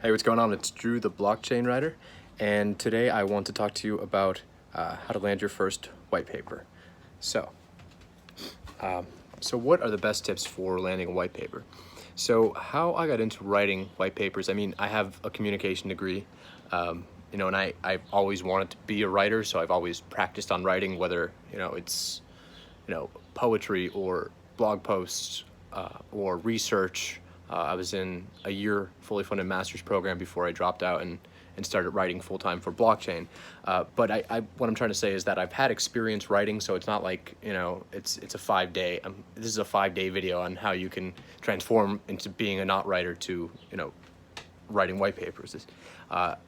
Hey, what's going on? It's Drew, the blockchain writer, and today I want to talk to you about how to land your first white paper. So, what are the best tips for landing a white paper? So, how I got into writing white papers, I mean, I have a communication degree, and I've always wanted to be a writer, so I've always practiced on writing, whether, it's, poetry or blog posts or research. I was in a year fully funded master's program before I dropped out and started writing full time for blockchain. But what I'm trying to say is that I've had experience writing, so it's not like it's a 5 day. This is a 5 day video on how you can transform into being a not writer to writing white papers.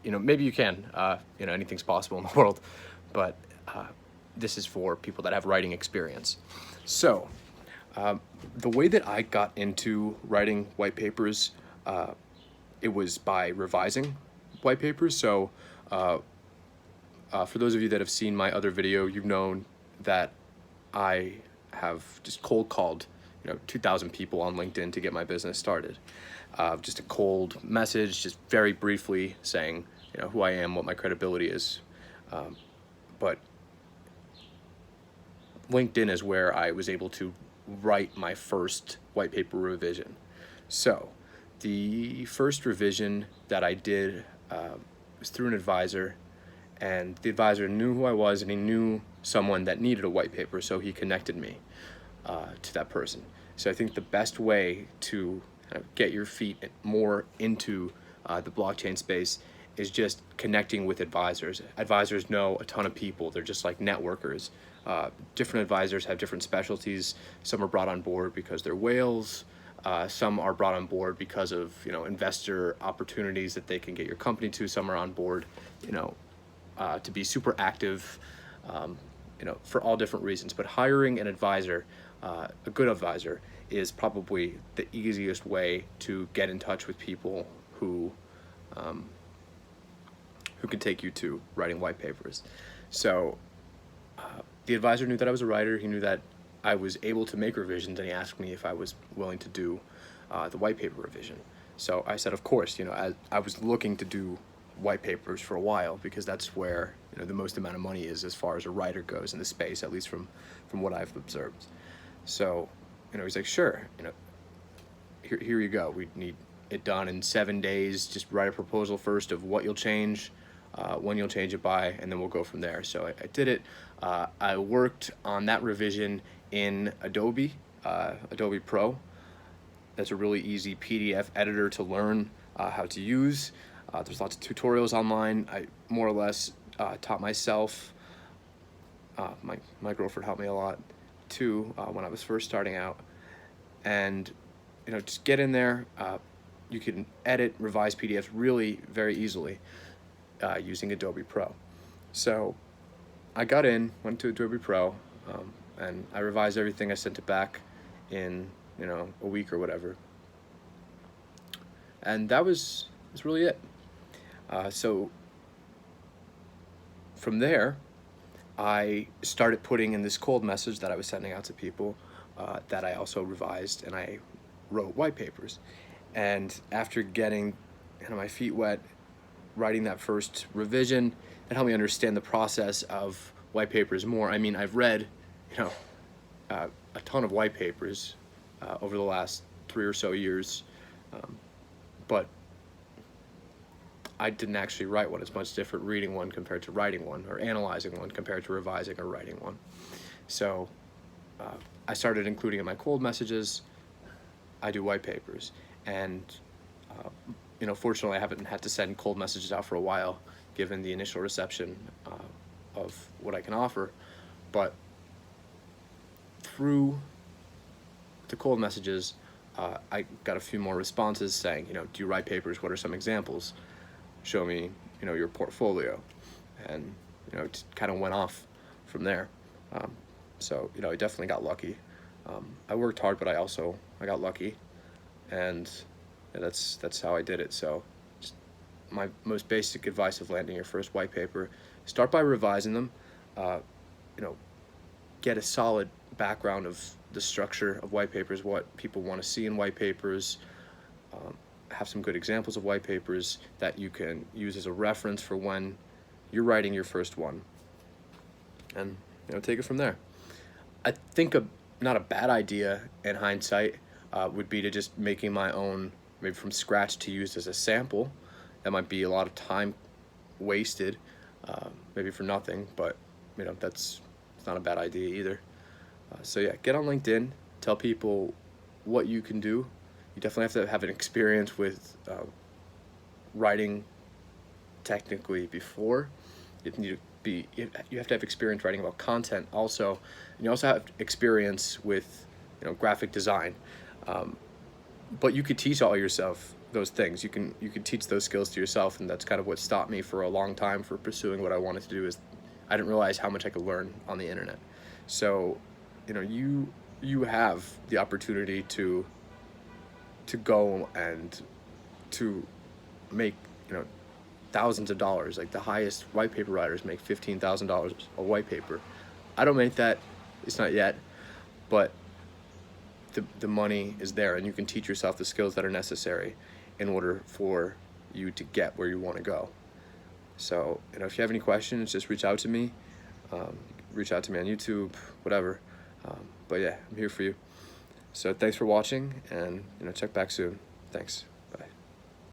Maybe you can. Anything's possible in the world, but this is for people that have writing experience. So, the way that I got into writing white papers, it was by revising white papers. So, for those of you that have seen my other video, you've known that I have just cold called, 2,000 people on LinkedIn to get my business started. Just a cold message, just very briefly saying, who I am, what my credibility is. But LinkedIn is where I was able to write my first white paper revision. So the first revision that I did was through an advisor, and the advisor knew who I was and he knew someone that needed a white paper, so he connected me to that person. So I think the best way to kind of get your feet more into the blockchain space is just connecting with advisors. Advisors know a ton of people. They're just like networkers. Different advisors have different specialties. Some are brought on board because they're whales. Some are brought on board because of investor opportunities that they can get your company to. Some are on board, to be super active, for all different reasons. But hiring an advisor, a good advisor, is probably the easiest way to get in touch with people who can take you to writing white papers. So the advisor knew that I was a writer. He knew that I was able to make revisions, and he asked me if I was willing to do the white paper revision. So I said, of course. I was looking to do white papers for a while because that's where the most amount of money is as far as a writer goes in the space, at least from what I've observed. So he's like, sure. Here you go. We need it done in 7 days. Just write a proposal first of what you'll change, when you'll change it by, and then we'll go from there. So I did it. I worked on that revision in Adobe Pro. That's a really easy PDF editor to learn how to use. There's lots of tutorials online. I more or less taught myself. My girlfriend helped me a lot too when I was first starting out. And just get in there. You can edit, revise PDFs really very easily using Adobe Pro. So I got in, went to Adobe Pro, and I revised everything. I sent it back in a week or whatever, and that's really it. So from there, I started putting in this cold message that I was sending out to people that I also revised, and I wrote white papers. And after getting my feet wet, writing that first revision, that helped me understand the process of white papers more. I mean, I've read, a ton of white papers over the last 3 or so years, but I didn't actually write one. It's much different reading one compared to writing one, or analyzing one compared to revising or writing one. So I started including in my cold messages. I do white papers, and fortunately I haven't had to send cold messages out for a while, given the initial reception of what I can offer. But through the cold messages, I got a few more responses saying, do you write papers? What are some examples? Show me, your portfolio. And, it just kind of went off from there. So, I definitely got lucky. I worked hard, but I got lucky. And that's how I did it. So just my most basic advice of landing your first white paper: start by revising them. Get a solid background of the structure of white papers, what people want to see in white papers, have some good examples of white papers that you can use as a reference for when you're writing your first one, and take it from there. I think not a bad idea in hindsight would be to just making my own, maybe from scratch, to use as a sample. That might be a lot of time wasted, maybe for nothing, but it's not a bad idea either. So yeah, get on LinkedIn, tell people what you can do. You definitely have to have an experience with writing technically before. You have to have experience writing about content also, and you also have experience with graphic design. But you could teach all yourself those things. You can teach those skills to yourself, and that's kind of what stopped me for a long time for pursuing what I wanted to do. Is I didn't realize how much I could learn on the internet. So you have the opportunity to go and to make thousands of dollars. Like the highest white paper writers make $15,000 a white paper. I don't make that, it's not yet, but the money is there, and you can teach yourself the skills that are necessary in order for you to get where you want to go. So if you have any questions, just reach out to me. Reach out to me on YouTube, whatever. But yeah, I'm here for you. So thanks for watching, and check back soon. Thanks.